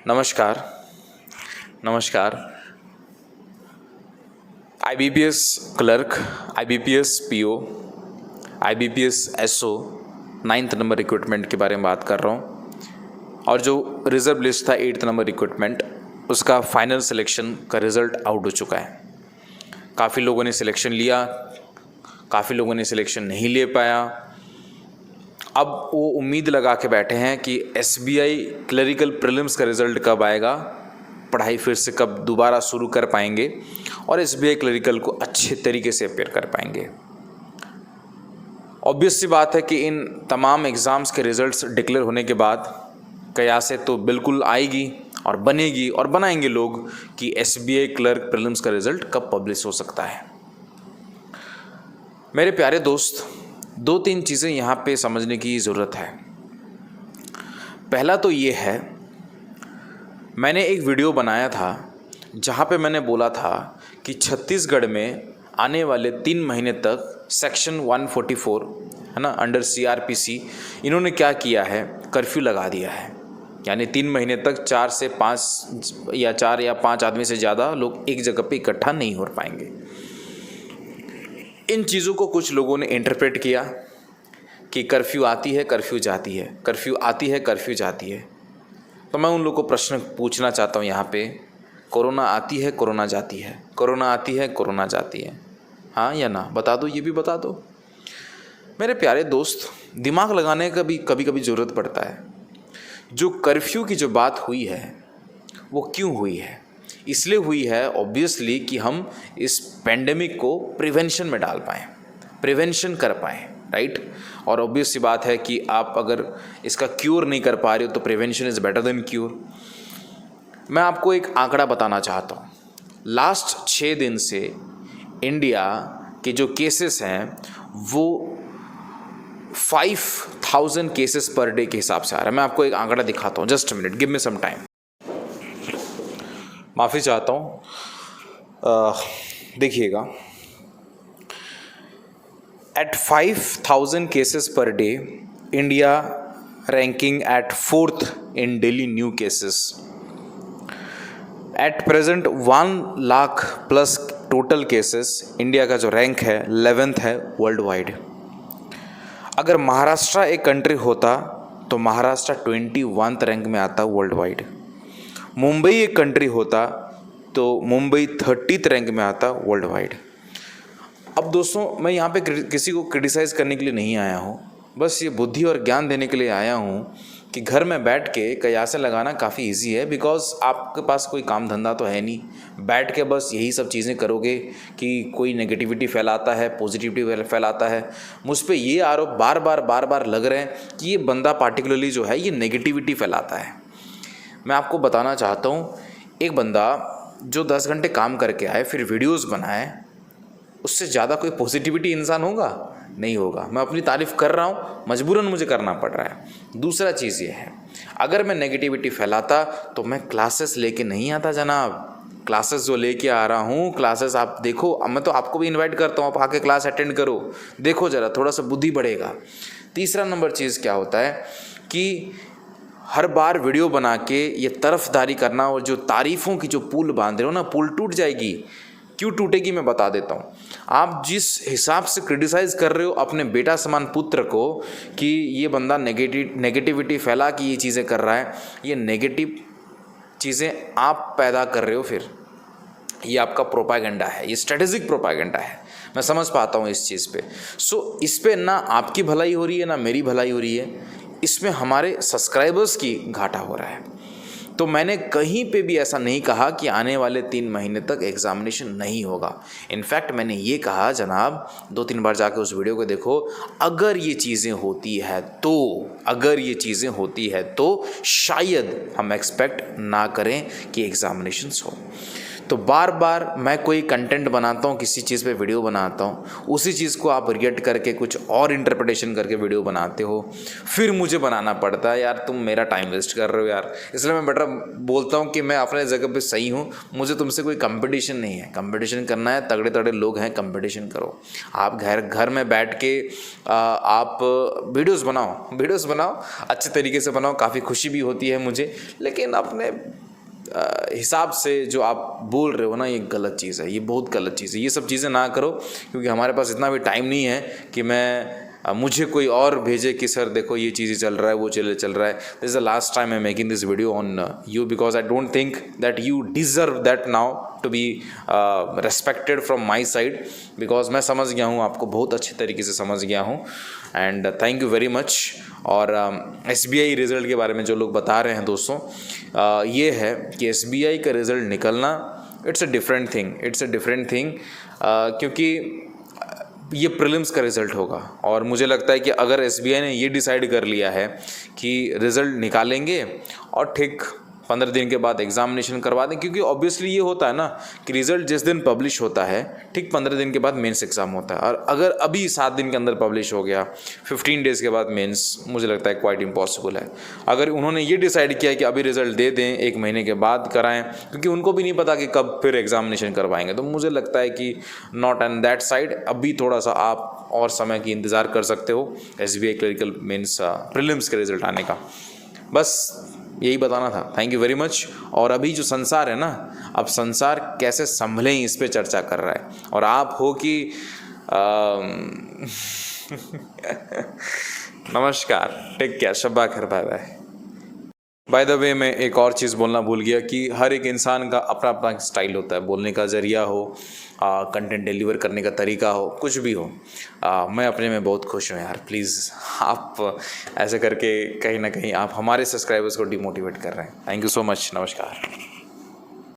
नमस्कार। नमस्कार। IBPS clerk, IBPS PO, IBPS SO 9th number recruitment के बारे में बात कर रहा हूँ। और जो रिज़र्व लिस्ट था 8th नंबर रिक्रूटमेंट, उसका फाइनल सिलेक्शन का रिज़ल्ट आउट हो चुका है। काफ़ी लोगों ने सिलेक्शन लिया, काफ़ी लोगों ने सिलेक्शन नहीं ले पाया। अब वो उम्मीद लगा के बैठे हैं कि SBI क्लरिकल प्रीलिम्स का रिज़ल्ट कब आएगा, पढ़ाई फिर से कब दोबारा शुरू कर पाएंगे और SBI क्लरिकल को अच्छे तरीके से अपेयर कर पाएंगे। ऑब्वियस सी बात है कि इन तमाम एग्ज़ाम्स के रिज़ल्ट्स डिक्लेयर होने के बाद कयासें तो बिल्कुल आएगी और बनेगी और बनाएंगे लोग कि SBI क्लर्क प्रीलिम्स का रिज़ल्ट कब पब्लिश हो सकता है। मेरे प्यारे दोस्त, 2-3 चीज़ें यहाँ पे समझने की ज़रूरत है। पहला तो ये है, मैंने एक वीडियो बनाया था जहाँ पे मैंने बोला था कि छत्तीसगढ़ में आने वाले 3 महीने तक सेक्शन 144 है ना, अंडर CRPC इन्होंने क्या किया है, कर्फ्यू लगा दिया है। यानी 3 महीने तक 4 से 5 या 4 या 5 आदमी से ज़्यादा लोग एक जगह पे इकट्ठा नहीं हो पाएंगे। इन चीज़ों को कुछ लोगों ने इंटरप्रेट किया कि कर्फ्यू आती है, कर्फ्यू जाती है, कर्फ्यू आती है, कर्फ्यू जाती है। तो मैं उन लोगों को प्रश्न पूछना चाहता हूँ यहाँ पे, कोरोना आती है, कोरोना जाती है, कोरोना आती है, कोरोना जाती है, हाँ या ना? बता दो, ये भी बता दो। मेरे प्यारे दोस्त, दिमाग लगाने का भी कभी कभी ज़रूरत पड़ता है। जो कर्फ्यू की जो बात हुई है वो क्यों हुई है? इसलिए हुई है ऑब्वियसली कि हम इस पेंडेमिक को प्रिवेंशन में डाल पाएँ, प्रिवेंशन कर पाएँ, राइट। और ऑब्वियस सी बात है कि आप अगर इसका क्योर नहीं कर पा रहे हो तो prevention is better than cure. मैं आपको एक आंकड़ा बताना चाहता हूँ। लास्ट 6 दिन से इंडिया के जो केसेस हैं वो 5000 केसेस पर डे के हिसाब से आ रहा है। मैं आपको एक आंकड़ा दिखाता हूँ, just minute, give me some time. माफ़ी चाहता हूँ, देखिएगा, at 5000 cases per day India ranking at 4th in daily new cases. At present 1 lakh plus total cases, India का जो रैंक है 11th है वर्ल्ड वाइड। अगर महाराष्ट्र एक कंट्री होता तो महाराष्ट्र 21th रैंक में आता वर्ल्ड वाइड। मुंबई एक कंट्री होता तो मुंबई 30th रैंक में आता वर्ल्ड वाइड। अब दोस्तों, मैं यहाँ पे किसी को क्रिटिसाइज़ करने के लिए नहीं आया हूँ, बस ये बुद्धि और ज्ञान देने के लिए आया हूँ कि घर में बैठ के कयासें लगाना काफ़ी इजी है, बिकॉज आपके पास कोई काम धंधा तो है नहीं। बैठ के बस यही सब चीज़ें करोगे कि कोई नेगेटिविटी फैलाता है, पॉजिटिविटी फैलाता है। मुझ पे ये आरोप बार बार लग रहे हैं कि ये बंदा पार्टिकुलरली जो है ये नेगेटिविटी फैलाता है। मैं आपको बताना चाहता हूँ, एक बंदा जो 10 घंटे काम करके आए फिर वीडियोस बनाए, उससे ज़्यादा कोई पॉजिटिविटी इंसान होगा? नहीं होगा। मैं अपनी तारीफ़ कर रहा हूँ, मजबूरन मुझे करना पड़ रहा है। दूसरा चीज़ ये है, अगर मैं नेगेटिविटी फैलाता तो मैं क्लासेस लेके नहीं आता जनाब। क्लासेस जो लेके आ रहा हूँ, क्लासेस आप देखो, अब मैं तो आपको भी इनवाइट करता हूँ, आप आके क्लास अटेंड करो, देखो ज़रा, थोड़ा सा बुद्धि बढ़ेगा। तीसरा नंबर चीज़ क्या होता है कि हर बार वीडियो बना के ये तरफदारी करना और जो तारीफ़ों की जो पुल बांध रहे हो ना, पुल टूट जाएगी। क्यों टूटेगी मैं बता देता हूँ। आप जिस हिसाब से क्रिटिसाइज़ कर रहे हो अपने बेटा समान पुत्र को कि ये बंदा नेगेटिविटी फैला कि ये चीज़ें कर रहा है, ये नेगेटिव चीज़ें आप पैदा कर रहे हो। फिर ये आपका प्रोपागेंडा है, ये स्ट्रेटेजिक प्रोपागेंडा है। मैं समझ पाता हूँ इस चीज़ पे। सो इस पे ना आपकी भलाई हो रही है ना मेरी भलाई हो रही है, इसमें हमारे सब्सक्राइबर्स की घाटा हो रहा है। तो मैंने कहीं पे भी ऐसा नहीं कहा कि आने वाले 3 महीने तक एग्जामिनेशन नहीं होगा। इनफैक्ट मैंने ये कहा, जनाब 2-3 बार जाके उस वीडियो को देखो, अगर ये चीज़ें होती है तो शायद हम एक्सपेक्ट ना करें कि एग्जामिनेशंस हो। तो बार बार मैं कोई कंटेंट बनाता हूँ, किसी चीज़ पे वीडियो बनाता हूँ, उसी चीज़ को आप रिएक्ट करके कुछ और इंटरप्रिटेशन करके वीडियो बनाते हो, फिर मुझे बनाना पड़ता है। यार तुम मेरा टाइम वेस्ट कर रहे हो यार। इसलिए मैं बेटर बोलता हूँ कि मैं अपने जगह पे सही हूँ, मुझे तुमसे कोई कंपटीशन नहीं है। कंपटीशन करना है, तगड़े तगड़े लोग हैं, कंपटीशन करो। आप घर में बैठ के आप वीडियोस बनाओ, अच्छे तरीके से बनाओ, काफ़ी खुशी भी होती है मुझे। लेकिन अपने हिसाब से जो आप बोल रहे हो ना, ये गलत चीज़ है, ये बहुत गलत चीज़ है। ये सब चीज़ें ना करो, क्योंकि हमारे पास इतना भी टाइम नहीं है कि मुझे कोई और भेजे कि सर देखो ये चीज़ें चल रहा है, वो चल रहा है। This is the last time I am making this video on you, because I don't think that you deserve that now to be respected from my side, because मैं समझ गया हूँ, आपको बहुत अच्छे तरीके से समझ गया हूँ। And thank you very much. और SBI रिज़ल्ट के बारे में जो लोग बता रहे हैं दोस्तों, ये है कि SBI का रिज़ल्ट निकलना इट्स अ डिफरेंट थिंग, क्योंकि ये प्रीलिम्स का रिज़ल्ट होगा। और मुझे लगता है कि अगर SBI ने ये डिसाइड कर लिया है कि रिज़ल्ट निकालेंगे और ठीक 15 दिन के बाद एग्जामिनेशन करवा दें, क्योंकि ऑब्वियसली ये होता है ना कि रिज़ल्ट जिस दिन पब्लिश होता है ठीक 15 दिन के बाद मेंस एग्ज़ाम होता है। और अगर अभी 7 दिन के अंदर पब्लिश हो गया, 15 डेज़ के बाद मेंस, मुझे लगता है क्वाइट इम्पॉसिबल है। अगर उन्होंने ये डिसाइड किया कि अभी रिज़ल्ट दे दें, 1 महीने के बाद कराएं, क्योंकि उनको भी नहीं पता कि कब फिर एग्जामिनेशन करवाएंगे, तो मुझे लगता है कि नॉट ऑन दैट साइड। अभी थोड़ा सा आप और समय की इंतज़ार कर सकते हो SBI क्लरिकल मेंस प्रीलिम्स के रिज़ल्ट आने का। बस यही बताना था। Thank you very much. और अभी जो संसार है ना, अब संसार कैसे संभलें इस पे चर्चा कर रहा है, और आप हो कि नमस्कार, टेक केयर, शब्बा खैर, bye bye. By the way, मैं एक और चीज़ बोलना भूल गया कि हर एक इंसान का अपना अपना स्टाइल होता है, बोलने का ज़रिया हो, कंटेंट डिलीवर करने का तरीका हो, कुछ भी हो। मैं अपने में बहुत खुश हूँ यार। प्लीज़ आप ऐसे करके कहीं ना कहीं आप हमारे सब्सक्राइबर्स को डिमोटिवेट कर रहे हैं। Thank you so much. नमस्कार।